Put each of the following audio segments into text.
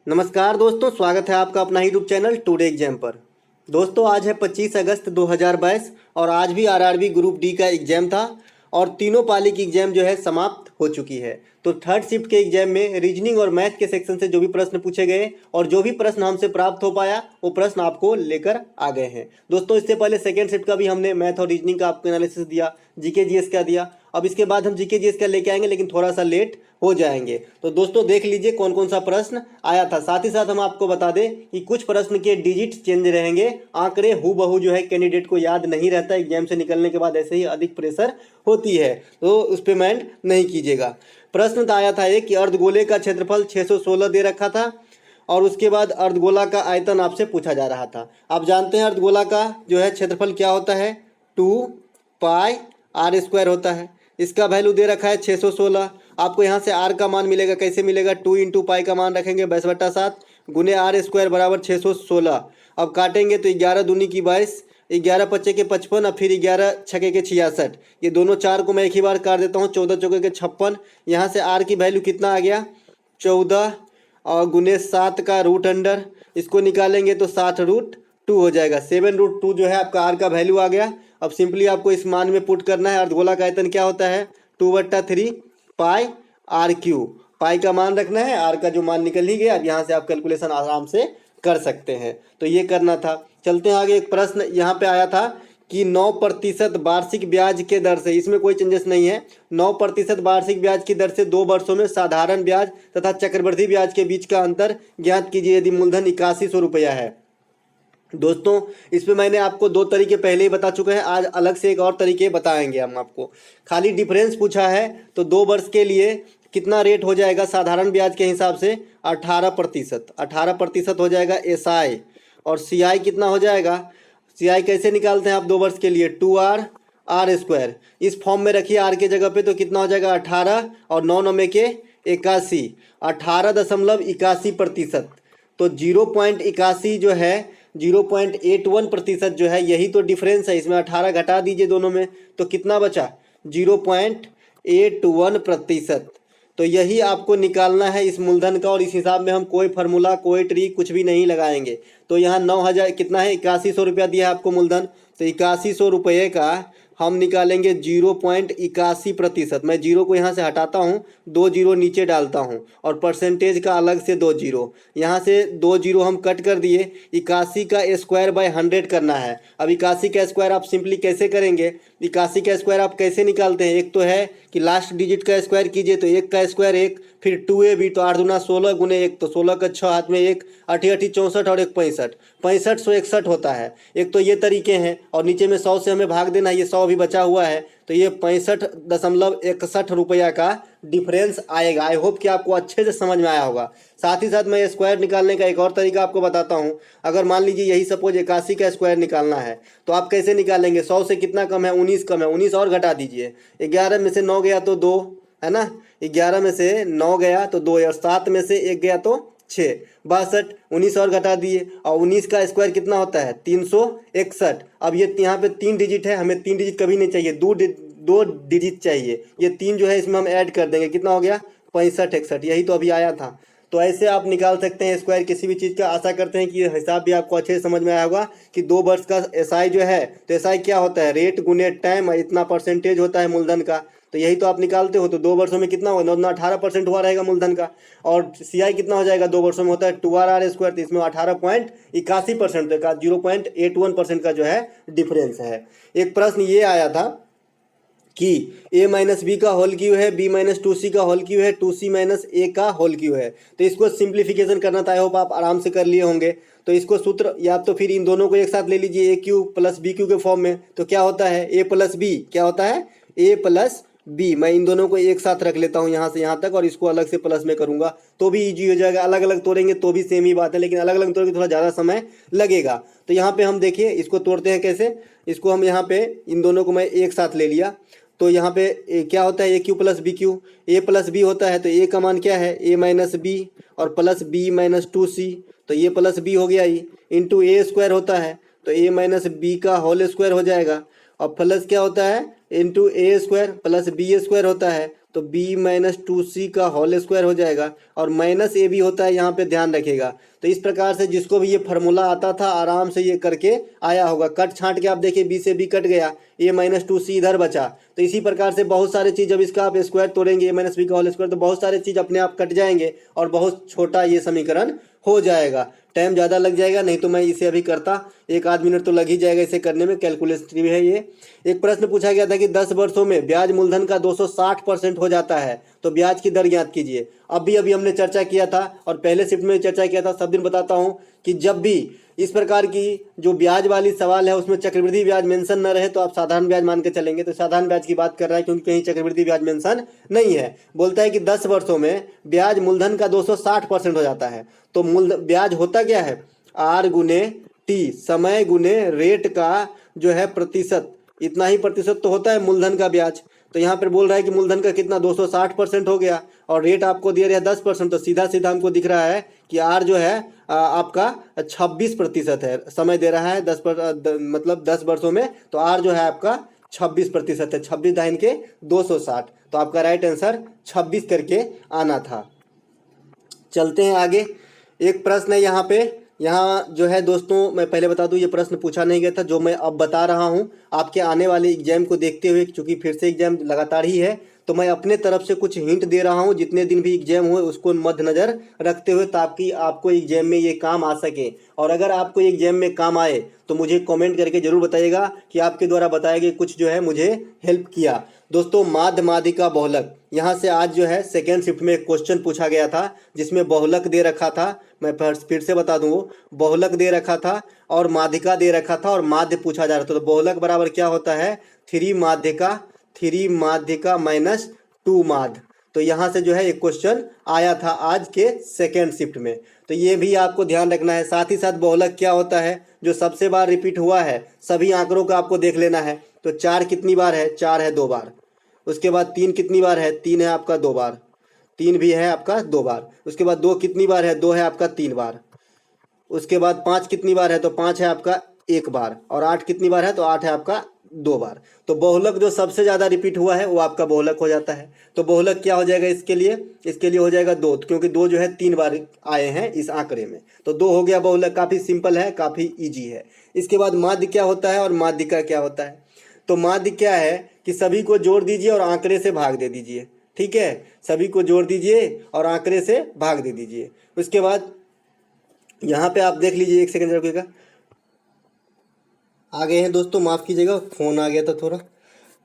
नमस्कार दोस्तों, स्वागत है आपका अपना यूट्यूब चैनल टुडे एग्जाम पर। दोस्तों आज है 25 अगस्त 2022 और आज भी आरआरबी ग्रुप डी का एग्जाम था और तीनों पाली की एग्जाम जो है समाप्त हो चुकी है। तो थर्ड शिफ्ट के एग्जाम में रीजनिंग और मैथ के सेक्शन से जो भी प्रश्न पूछे गए और जो भी प्रश्न हमसे प्राप्त हो पाया वो प्रश्न आपको लेकर आ गए हैं। दोस्तों इससे पहले सेकेंड शिफ्ट का भी हमने मैथ और रीजनिंग का आपको एनालिसिस दिया, जीके जीएस का दिया। अब इसके बाद हम जीके जीएस का लेके आएंगे लेकिन थोड़ा सा लेट हो जाएंगे। तो दोस्तों देख लीजिए कौन कौन सा प्रश्न आया था। साथ ही साथ हम आपको बता दें कि कुछ प्रश्न के डिजिट चेंज रहेंगे, आंकड़े हूबहू जो है कैंडिडेट को याद नहीं रहता, एग्जाम से निकलने के बाद ऐसे ही अधिक प्रेशर होती है, तो उस पर माइंड नहीं कीजिएगा। प्रश्न तो आया था एक कि अर्धगोले का क्षेत्रफल 616 दे रखा था और उसके बाद अर्धगोला का आयतन आपसे पूछा जा रहा था। आप जानते हैं अर्धगोला का जो है क्षेत्रफल क्या होता है, 2πr² होता है। इसका वैल्यू दे रखा है 616। आपको यहाँ से r का मान मिलेगा, कैसे मिलेगा, 2 × पाई का मान रखेंगे 22/7 गुने r² बराबर 616। अब काटेंगे तो 11 दूनी की 22, 11 पच्चे के 55 और फिर 11 छके के 66। ये दोनों चार को मैं एक ही बार काट देता हूँ, 14 चौके के 56। यहाँ से r की वैल्यू कितना आ गया, 14 और गुने 7 का रूट अंडर, इसको निकालेंगे तो 7√2 हो जाएगा। 7√2 जो है आपका r का वैल्यू आ गया। अब सिंपली आपको इस मान में पुट करना है। अर्धगोला का आयतन क्या होता है, 2/3 πr³। पाई का मान रखना है, आर का जो मान निकल ही गया। अब यहाँ से आप कैलकुलेशन आराम से कर सकते हैं, तो ये करना था। चलते हैं आगे। एक प्रश्न यहाँ पे आया था कि 9% वार्षिक ब्याज के दर से, इसमें कोई चेंजेस नहीं है, 9% वार्षिक ब्याज की दर से 2 वर्षों में साधारण ब्याज तथा चक्रवृद्धि ब्याज के बीच का अंतर ज्ञात कीजिए यदि मूलधन 8100 रुपया है। दोस्तों इस पे मैंने आपको 2 तरीके पहले ही बता चुके हैं, आज अलग से एक और तरीके बताएंगे हम आपको। खाली डिफरेंस पूछा है तो 2 वर्ष के लिए कितना रेट हो जाएगा साधारण ब्याज के हिसाब से, 18%। 18% हो जाएगा एसआई, और सीआई कितना हो जाएगा, सीआई कैसे निकालते हैं आप 2 वर्ष के लिए, 2r² इस फॉर्म में रखिए आर के जगह पे, तो कितना हो जाएगा 18 और 9 9 के 81, 18.81%। तो 0.81 जो है 0.81% जो है, यही तो डिफरेंस है। इसमें 18 घटा दीजिए दोनों में तो कितना बचा, 0.81%। तो यही आपको निकालना है इस मूलधन का, और इस हिसाब में हम कोई फार्मूला कोई ट्रिक कुछ भी नहीं लगाएंगे। तो यहाँ 9000 कितना है, 8100 रुपया दिया है आपको मूलधन, तो 8100 रुपये का हम निकालेंगे 0.81%। मैं जीरो को यहाँ से हटाता हूँ, 2 जीरो नीचे डालता हूँ और परसेंटेज का अलग से 2 जीरो, यहाँ से 2 जीरो हम कट कर दिए। 81 का स्क्वायर बाय 100 करना है। अब 81 का स्क्वायर आप सिंपली कैसे करेंगे, 81 का स्क्वायर आप कैसे निकालते हैं, एक तो है कि लास्ट डिजिट का स्क्वायर कीजिए, तो 1 का स्क्वायर 1, फिर 2ab तो 8 दूना 16 गुने 1 तो 16 का 6 हाथ में 1, 8 64 और 1 65, 6561 होता है। एक तो ये तरीके हैं, और नीचे में 100 से हमें भाग देना है, ये 100 भी बचा हुआ है, तो ये 65.61 रुपया का डिफरेंस आएगा। आई होप कि आपको अच्छे से समझ में आया होगा। साथ ही साथ मैं स्क्वायर निकालने का एक और तरीका आपको बताता हूँ। अगर मान लीजिए यही सपोज 81 का स्क्वायर निकालना है तो आप कैसे निकालेंगे, 100 से कितना कम है, 19 कम है, 19 और घटा दीजिए। 11 में से 9 गया तो 2 है ना, 11 में से 9 गया तो 2 और 7 में से 1 गया तो 6, 62, 19 और घटा दिए, और 19 का स्क्वायर कितना होता है, 361। अब ये यहाँ पे 3 डिजिट है, हमें 3 डिजिट कभी नहीं चाहिए, 2 डिजिट चाहिए। ये 3 जो है इसमें हम ऐड कर देंगे, कितना हो गया, 65 61, यही तो अभी आया था। तो ऐसे आप निकाल सकते हैं स्क्वायर किसी भी चीज़ का। आशा करते हैं कि ये हिसाब भी आपको अच्छे से समझ में आया होगा कि 2 वर्ष का एसआई जो है, तो एसआई क्या होता है, रेट गुने टाइम, इतना परसेंटेज होता है मूलधन का, तो यही तो आप निकालते हो। तो 2 वर्षों में कितना होगा, 18% हुआ रहेगा मूलधन का। और सीआई कितना हो जाएगा 2 वर्षों में, होता है 2r², तो इसमें 18.81%, तो 0.81% का जो है डिफरेंस है। एक प्रश्न ये आया था कि a - b का होल क्यू है, b - 2c का होल क्यू है, 2c - a का होल क्यू है। तो इसको सिंप्लीफिकेशन करना था, आई होप आप आराम से कर लिए होंगे। तो इसको सूत्र, या तो फिर इन दोनों को एक साथ ले लीजिए, a Q plus b Q के फॉर्म में, तो क्या होता है a प्लस b, क्या होता है a प्लस b। मैं इन दोनों को एक साथ रख लेता हूँ यहाँ से यहाँ तक, और इसको अलग से प्लस में करूँगा तो भी ईजी हो जाएगा। अलग अलग तोड़ेंगे तो भी सेम ही बात है, लेकिन अलग अलग तोड़ेंगे थोड़ा ज़्यादा समय लगेगा। तो यहाँ पे हम देखिए इसको तोड़ते हैं कैसे। इसको हम यहाँ पे इन दोनों को मैं एक साथ ले लिया, तो यहाँ पे क्या होता है, a Q plus b Q, a plus b होता है, तो a का मान क्या है, a माइनस b, और प्लस b - 2c, तो ये प्लस b हो गया ही, इंटू a² होता है, तो a माइनस b का होल स्क्वायर हो जाएगा, और प्लस क्या होता है, इंटू a² प्लस b² होता है, तो b माइनस 2c का होल स्क्वायर हो जाएगा, और माइनस ए भी होता है यहाँ पे, ध्यान रखिएगा। तो इस प्रकार से जिसको भी ये फार्मूला आता था आराम से ये करके आया होगा। कट छांट के आप देखिए, b से b कट गया, a माइनस 2c इधर बचा। तो इसी प्रकार से बहुत सारे चीज़, जब इसका आप स्क्वायर तोड़ेंगे a माइनस बी का होल स्क्वायर, तो बहुत सारे चीज़ अपने आप कट जाएंगे और बहुत छोटा ये समीकरण हो जाएगा। टाइम ज़्यादा लग जाएगा, नहीं तो मैं इसे अभी करता, 1 आध मिनट तो लग ही जाएगा इसे करने में, कैलकुलेटर भी है ये। एक प्रश्न पूछा गया था कि 10 वर्षों में ब्याज मूलधन का 260% हो जाता है, तो ब्याज की दर ज्ञात कीजिए। अभी हमने चर्चा किया था और पहले शिफ्ट में चर्चा किया था। सब दिन बताता हूँ कि जब भी इस प्रकार की जो ब्याज वाली सवाल है उसमें चक्रवृद्धि ब्याज मेंशन न रहे तो आप साधारण ब्याज मान के चलेंगे। तो साधारण ब्याज की बात कर रहा है क्योंकि कहीं चक्रवृद्धि ब्याज मेंशन नहीं है। बोलता है कि 10 वर्षों में ब्याज मूलधन का 260% हो जाता है। तो ब्याज होता क्या है, आर गुने टी, समय गुने रेट का जो है प्रतिशत, इतना ही प्रतिशत तो होता है मूलधन का ब्याज। तो यहाँ पर बोल रहा है कि मूलधन का कितना 260% हो गया और रेट आपको दिया रहा है 10%। तो सीधा सीधा हमको दिख रहा है कि आर जो है आपका 26% है। समय दे रहा है मतलब 10 वर्षों में, तो आर जो है आपका 26% है। 26 दाइन के 260, तो आपका राइट आंसर 26 करके आना था। चलते हैं आगे। एक प्रश्न है यहाँ पे, यहाँ जो है दोस्तों मैं पहले बता दूं, ये प्रश्न पूछा नहीं गया था, जो मैं अब बता रहा हूँ आपके आने वाले एग्जाम को देखते हुए, क्योंकि फिर से एग्जाम लगातार ही है, तो मैं अपने तरफ से कुछ हिंट दे रहा हूँ। जितने दिन भी एग्जाम हुए उसको मद्देनजर रखते हुए, ताकि आपको एग्जाम में ये काम आ सके। और अगर आपको एग्जाम में काम आए तो मुझे कमेंट करके जरूर बताइएगा कि आपके द्वारा बताए गए कुछ जो है मुझे हेल्प किया। दोस्तों माध्य माध्यिका बहुलक, यहाँ से आज जो है सेकेंड शिफ्ट में एक क्वेश्चन पूछा गया था जिसमें बहुलक दे रखा था। मैं फिर से बता दूँ, बहुलक दे रखा था और माध्यिका दे रखा था और माध्य पूछा जा रहा था। तो बहुलक बराबर क्या होता है, 3 माध्यिका माइनस 2 माध्य। तो यहाँ से जो है एक क्वेश्चन आया था आज के सेकेंड शिफ्ट में, तो ये भी आपको ध्यान रखना है। साथ ही साथ बहुलक क्या होता है, जो सबसे बार रिपीट हुआ है, सभी आंकड़ों का आपको देख लेना है। तो 4 कितनी बार है, 4 है 2 बार। उसके बाद 3 कितनी बार है, 3 है आपका 2 बार, 3 भी है आपका 2 बार। उसके बाद 2 कितनी बार है, 2 है आपका 3 बार। उसके बाद 5 कितनी बार है, तो 5 है आपका 1 बार। और 8 कितनी बार है, तो 8 है आपका 2 बार। तो बहुलक जो सबसे ज़्यादा रिपीट हुआ है वो आपका बहुलक हो जाता है। तो बहुलक क्या हो जाएगा इसके लिए हो जाएगा 2, क्योंकि 2 जो है 3 बार आए हैं इस आंकड़े में, तो 2 हो गया बहुलक। काफ़ी सिंपल है, काफ़ी ईजी है। इसके बाद माध्य क्या होता है और माध्यिका क्या होता है। तो माध्य क्या है कि सभी को जोड़ दीजिए और आंकड़े से भाग दे दीजिए। ठीक है, सभी को जोड़ दीजिए और आंकड़े से भाग दे दीजिए। उसके बाद यहाँ पे आप देख लीजिए, एक सेकंड रुकिएगा, आ गए हैं दोस्तों, माफ़ कीजिएगा फ़ोन आ गया था थोड़ा।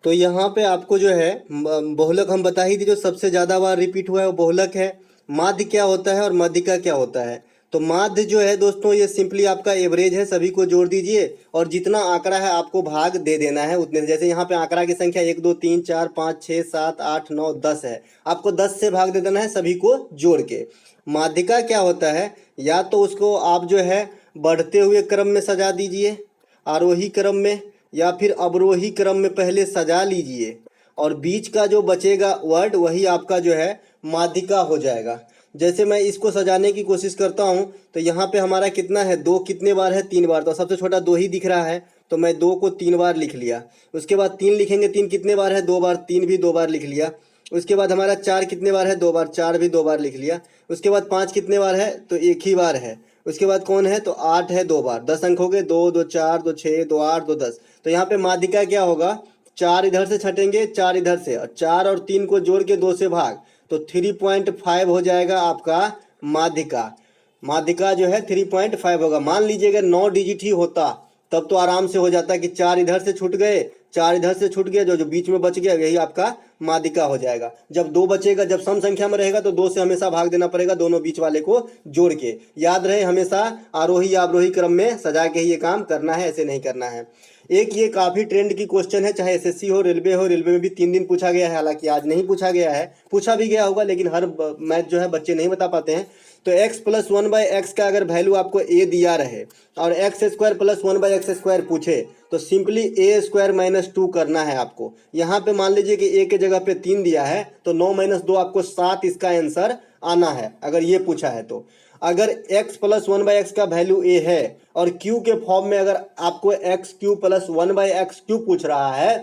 तो यहाँ पे आपको जो है बहुलक हम बता ही दी, जो सबसे ज़्यादा बार रिपीट हुआ है वो बहुलक है। माध्य क्या होता है और माध्यिका क्या होता है। तो माध्य जो है दोस्तों ये सिंपली आपका एवरेज है, सभी को जोड़ दीजिए और जितना आंकड़ा है आपको भाग दे देना है उतने। जैसे यहाँ पे आंकड़ा की संख्या 1 2 3 4 5 6 7 8 9 10 है, आपको 10 से भाग दे देना है सभी को जोड़ के। माध्यिका क्या होता है, या तो उसको आप जो है बढ़ते हुए क्रम में सजा दीजिए, आरोही क्रम में, या फिर अवरोही क्रम में पहले सजा लीजिए, और बीच का जो बचेगा वर्ड वही आपका जो है माध्यिका हो जाएगा। जैसे मैं इसको सजाने की कोशिश करता हूँ, तो यहाँ पे हमारा कितना है, 2 कितने बार है, 3 बार। तो सबसे छोटा 2 ही दिख रहा है, तो मैं 2 को 3 बार लिख लिया। उसके बाद 3 लिखेंगे, 3 कितने बार है, 2 बार, 3 भी 2 बार लिख लिया। उसके बाद हमारा 4 कितने बार है, 2 बार, 4 भी 2 बार लिख लिया। उसके बाद 5 कितने बार है, तो 1 ही बार है। उसके बाद कौन है, तो 8 है 2 बार। 10 अंक हो गए, 2 2 4 2 6 2 8 2 10। तो यहाँ पे माध्यिका क्या होगा, 4 इधर से छटेंगे, 4 इधर से, और 4 और 3 को जोड़ के 2 से भाग, तो 3.5 हो जाएगा आपका माध्यिका। माध्यिका जो है 3.5 होगा। मान लीजिएगा 9 डिजिट ही होता तब तो आराम से हो जाता कि 4 इधर से छूट गए, 4 इधर से छूट गया, जो बीच में बच गया यही आपका माध्यिका हो जाएगा। जब 2 बचेगा, जब सम संख्या में रहेगा तो 2 से हमेशा भाग देना पड़ेगा, दोनों बीच वाले को जोड़ के। याद रहे हमेशा आरोही या अवरोही क्रम में सजा के ही ये काम करना है, ऐसे नहीं करना है। एक ये काफ़ी ट्रेंड की क्वेश्चन है, चाहे एसएससी हो, रेलवे हो। रेलवे में भी 3 दिन पूछा गया है, हालांकि आज नहीं पूछा गया है, पूछा भी गया होगा, लेकिन हर मैथ जो है बच्चे नहीं बता पाते हैं। तो x + 1/x का अगर वैल्यू आपको a दिया रहे और x² + 1/x² पूछे, तो सिंपली a² - 2 करना है आपको। यहाँ पे मान लीजिए कि a के जगह पे 3 दिया है, तो 9 - 2 आपको 7 इसका आंसर आना है, अगर ये पूछा है तो। अगर x + 1/x का वैल्यू a है और q के फॉर्म में अगर आपको x³ + 1/x³ पूछ रहा है,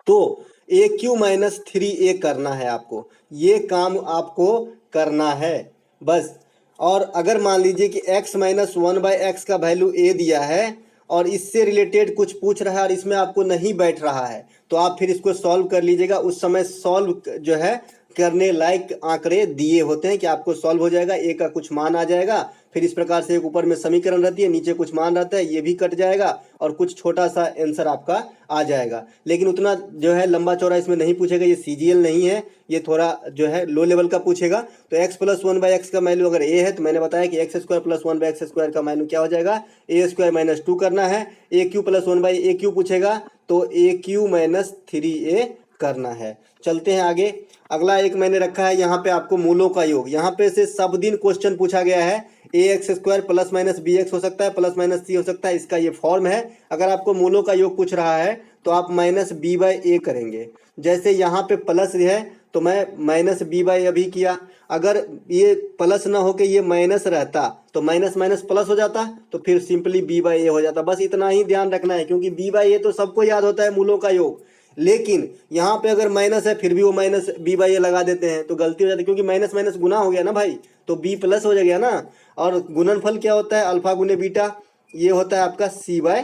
तो ए क्यू माइनस 3a करना है आपको, ये काम आपको करना है बस। और अगर मान लीजिए कि x माइनस 1/x का वैल्यू a दिया है और इससे रिलेटेड कुछ पूछ रहा है और इसमें आपको नहीं बैठ रहा है, तो आप फिर इसको सॉल्व कर लीजिएगा। उस समय सॉल्व जो है करने लायक आंकड़े दिए होते हैं कि आपको सॉल्व हो जाएगा, ए का कुछ मान आ जाएगा, फिर इस प्रकार से एक ऊपर में समीकरण रहती है, नीचे कुछ मान रहता है, ये भी कट जाएगा और कुछ छोटा सा आंसर आपका आ जाएगा। लेकिन उतना जो है लंबा चौड़ा इसमें नहीं पूछेगा, ये सीजीएल नहीं है, ये थोड़ा जो है लो लेवल का पूछेगा। तो x प्लस 1/x का वैल्यू अगर a है तो मैंने बताया कि x square plus 1/x square का वैल्यू क्या हो जाएगा, a स्क्वायर माइनस 2 करना है। ए क्यू प्लस 1/a पूछेगा तो ए क्यू माइनस 3a करना है। चलते हैं आगे। अगला एक मैंने रखा है यहाँ पे आपको मूलों का योग। यहाँ पे से सब दिन क्वेश्चन पूछा गया है, ax square plus minus bx हो सकता है, प्लस माइनस c हो सकता है, इसका ये फॉर्म है। अगर आपको मूलों का योग पूछ रहा है तो आप माइनस b/a करेंगे। जैसे यहाँ पे प्लस है तो मैं माइनस b/a अभी किया, अगर ये प्लस ना होके ये माइनस रहता तो माइनस माइनस प्लस हो जाता, तो फिर सिंपली b/a हो जाता। बस इतना ही ध्यान रखना है, क्योंकि b/a तो सबको याद होता है मूलों का योग, लेकिन यहाँ पे अगर माइनस है फिर भी वो माइनस b/a लगा देते हैं तो गलती हो जाती है, क्योंकि माइनस माइनस गुना हो गया ना भाई, तो b प्लस हो जाएगा ना। और गुणनफल क्या होता है, अल्फा गुने बीटा, ये होता है आपका c/a।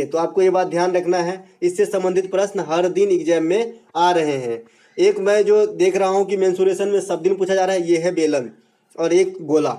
तो आपको ये बात ध्यान रखना है। इससे संबंधित प्रश्न हर दिन एग्जाम में आ रहे हैं। एक मैं जो देख रहा हूँ कि मेंसुरेशन में सब दिन पूछा जा रहा है, ये है बेलन और एक गोला।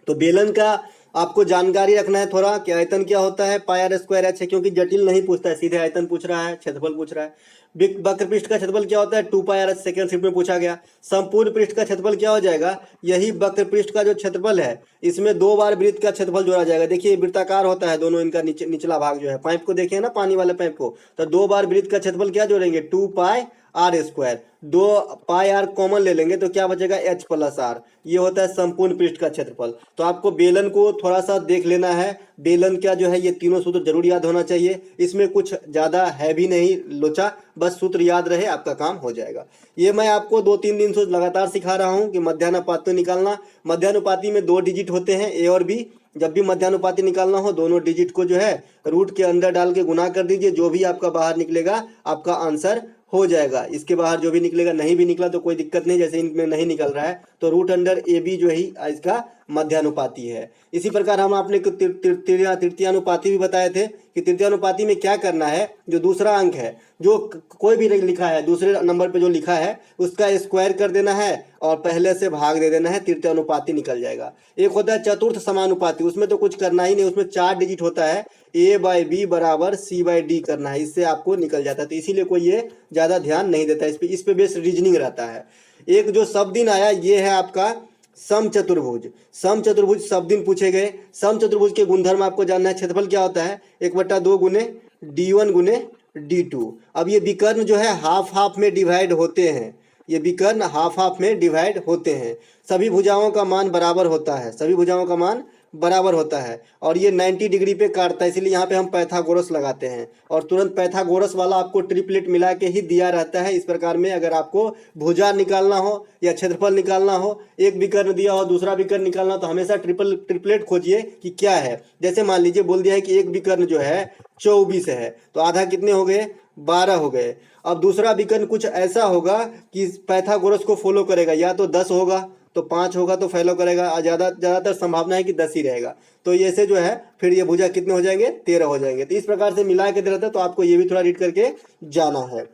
तो बेलन का आपको जानकारी रखना है थोड़ा कि आयतन क्या होता है, पाई आर स्क्वायर एच है, क्योंकि जटिल नहीं पूछता है, सीधे आयतन पूछ रहा है, क्षेत्रफल पूछ रहा है। वक्र पृष्ठ का क्षेत्रफल क्या होता है, 2 pi R H second shift में पूछा गया। संपूर्ण पृष्ठ का क्षेत्रफल क्या हो जाएगा, यही वक्र पृष्ठ का जो क्षेत्रफल है इसमें 2 बार वृत्त का क्षेत्रफल जोड़ा जाएगा। देखिए वृत्ताकार होता है दोनों, इनका निचला भाग जो है, पाइप को देखिए ना, पानी वाले पाइप को, तो 2 बार वृत्त का क्षेत्रफल क्या जोड़ेंगे, 2 pi R square, 2 pi R common ले लेंगे तो क्या बचेगा, एच प्लस आर। ये होता है संपूर्ण पृष्ठ का क्षेत्रफल। तो आपको बेलन को थोड़ा सा देख लेना है, बेलन क्या जो है ये तीनों सूत्र जरूर याद होना चाहिए। इसमें कुछ ज़्यादा है भी नहीं लोचा, बस सूत्र याद रहे आपका काम हो जाएगा। ये मैं आपको 2-3 दिन से लगातार सिखा रहा हूँ कि मध्यानुपाती निकालना। मध्यानुपाती में 2 डिजिट होते हैं, ए और बी। जब भी मध्यानुपाती निकालना हो दोनों डिजिट को जो है रूट के अंदर डाल के गुना कर दीजिए, जो भी आपका बाहर निकलेगा आपका आंसर हो जाएगा। इसके बाहर जो भी निकलेगा, नहीं भी निकला तो कोई दिक्कत नहीं, जैसे इनमें नहीं निकल रहा है तो रूट अंडर ए बी जो है इसका मध्यानुपाती है। इसी प्रकार हम आपने तृतीयानुपाती भी बताए थे कि तृतीयानुपाती में क्या करना है, जो दूसरा अंक है जो कोई भी लिखा है दूसरे नंबर पे जो लिखा है उसका स्क्वायर कर देना है और पहले से भाग दे देना है, तृतीयानुपाती निकल जाएगा। एक होता है चतुर्थ समानुपाती, उसमें तो कुछ करना ही नहीं, उसमें 4 डिजिट होता है, a/b बराबर c/d करना है, इससे आपको निकल जाता है। तो इसीलिए कोई ये ज़्यादा ध्यान नहीं देता, इस पे बेस रीजनिंग रहता है। एक जो सब दिन आया ये है आपका समचतुर्भुज। समचतुर्भुज सब दिन पूछे गए। समचतुर्भुज के गुणधर्म आपको जानना है। क्षेत्रफल क्या होता है, 1/2 गुने d1 गुने d2। अब ये विकर्ण जो है हाफ हाफ में डिवाइड होते हैं, ये विकर्ण हाफ हाफ में डिवाइड होते हैं। सभी भुजाओं का मान बराबर होता है, सभी भुजाओं का मान बराबर होता है और ये 90 डिग्री पे काटता है, इसलिए यहाँ पे हम पाइथागोरस लगाते हैं और तुरंत पाइथागोरस वाला आपको ट्रिपलेट मिला के ही दिया रहता है। इस प्रकार में अगर आपको भुजा निकालना हो या क्षेत्रफल निकालना हो, एक विकर्ण दिया हो दूसरा विकर्ण निकालना हो, तो हमेशा ट्रिपलेट खोजिए कि क्या है। जैसे मान लीजिए बोल दिया है कि एक विकर्ण जो है 24 है, तो आधा कितने हो गए, 12 हो गए। अब दूसरा विकर्ण कुछ ऐसा होगा कि पाइथागोरस को फॉलो करेगा, या तो 10 होगा तो 5 होगा तो फॉलो करेगा, ज़्यादातर संभावना है कि 10 ही रहेगा। तो ये से जो है फिर ये भुजा कितने हो जाएंगे, 13 हो जाएंगे। तो इस प्रकार से मिला के रहता है, तो आपको ये भी थोड़ा रीड करके जाना है।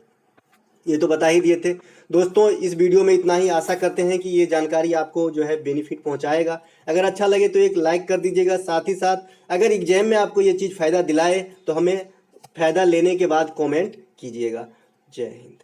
ये तो बता ही दिए थे दोस्तों। इस वीडियो में इतना ही, आशा करते हैं कि ये जानकारी आपको जो है बेनिफिट पहुंचाएगा। अगर अच्छा लगे तो एक लाइक कर दीजिएगा, साथ ही साथ अगर एग्जाम में आपको ये चीज़ फ़ायदा दिलाए तो हमें फ़ायदा लेने के बाद कमेंट कीजिएगा। जय हिंद।